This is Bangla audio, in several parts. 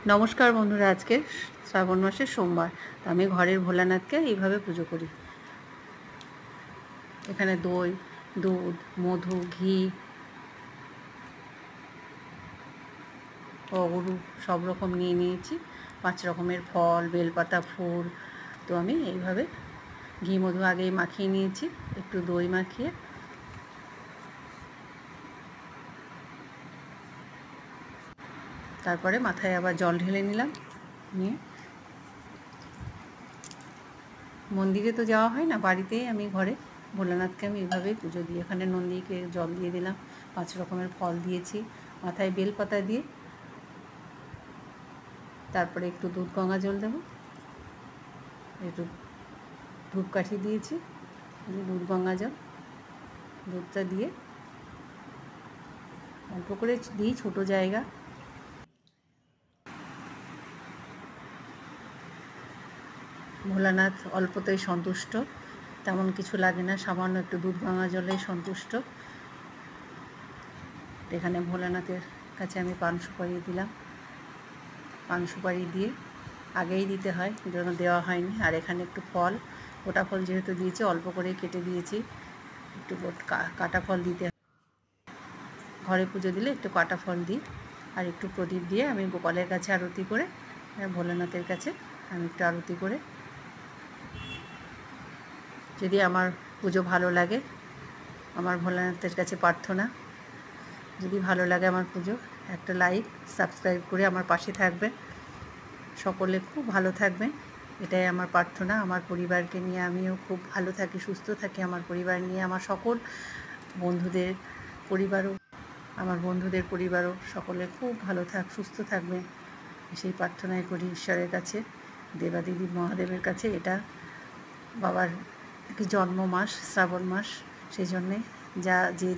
নমস্কার বন্ধুরা, আজকে শ্রাবণ মাসের সোমবার। তো আমি ঘরের ভোলানাথকে এইভাবে পুজো করি। এখানে দই, দুধ, মধু, ঘি, অগুরু সব রকম নিয়ে নিয়েছি। 5 রকমের ফল, বেলপাতা, ফুল। তো আমি এইভাবে ঘি মধু আগেই মাখিয়ে নিয়েছি, একটু দই মাখিয়ে। তারপরে মাথায় আবার জল ঢেলে নিলাম। নিয়ে মন্দিরে তো যাওয়া হয় না, বাড়িতেই আমি ঘরে ভোলানাথকে আমি এইভাবেই পুজো দিই। এখানে নন্দীকে জল দিয়ে দিলাম, 5 রকমের ফল দিয়েছি, মাথায় বেলপাতা দিয়ে তারপরে একটু দুধ গঙ্গা জল দেবো, একটু ধূপকাঠি দিয়েছি, দুধ গঙ্গা জল, দুধটা দিয়ে অল্প করে দিই, ছোটো জায়গা। ভোলানাথ অল্পতেই সন্তুষ্ট, তেমন কিছু লাগে না, সামান্য একটু দুধ গঙ্গা জলেই সন্তুষ্ট। এখানে ভোলানাথের কাছে আমি পান সুপারি দিলাম, পান সুপারি দিয়ে আগেই দিতে হয়, যেন দেওয়া হয়নি। আর এখানে একটু ফল, গোটা ফল যেহেতু দিয়েছি অল্প করেই কেটে দিয়েছি, একটু কাটা ফল দিতে হয়। ঘরে পুজো দিলে একটু কাটা ফল দিই, আর একটু প্রদীপ দিয়ে আমি গোপালের কাছে আরতি করে, ভোলানাথের কাছে আমি একটু আরতি করে, যদি আমার পুজো ভালো লাগে, আমার ভোলানাথের কাছে প্রার্থনা, যদি ভালো লাগে আমার পুজো, একটা লাইক, সাবস্ক্রাইব করে আমার পাশে থাকবেন। সকলে খুব ভালো থাকবেন, এটাই আমার প্রার্থনা। আমার পরিবারকে নিয়ে আমিও খুব ভালো থাকি, সুস্থ থাকি। আমার পরিবার নিয়ে আমার সকল বন্ধুদের পরিবারও, আমার বন্ধুদের পরিবারও সকলে খুব ভালো সুস্থ থাকবেন, সেই প্রার্থনাই করি ঈশ্বরের কাছে, দেবাদিদি মহাদেবের কাছে। এটা বাবার জন্ম মাস, শ্রাবণ মাস, সেই জন্যে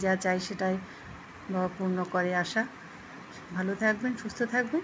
যা চাই সেটাই বাবা পূর্ণ করে আশা। ভালো থাকবেন, সুস্থ থাকবেন।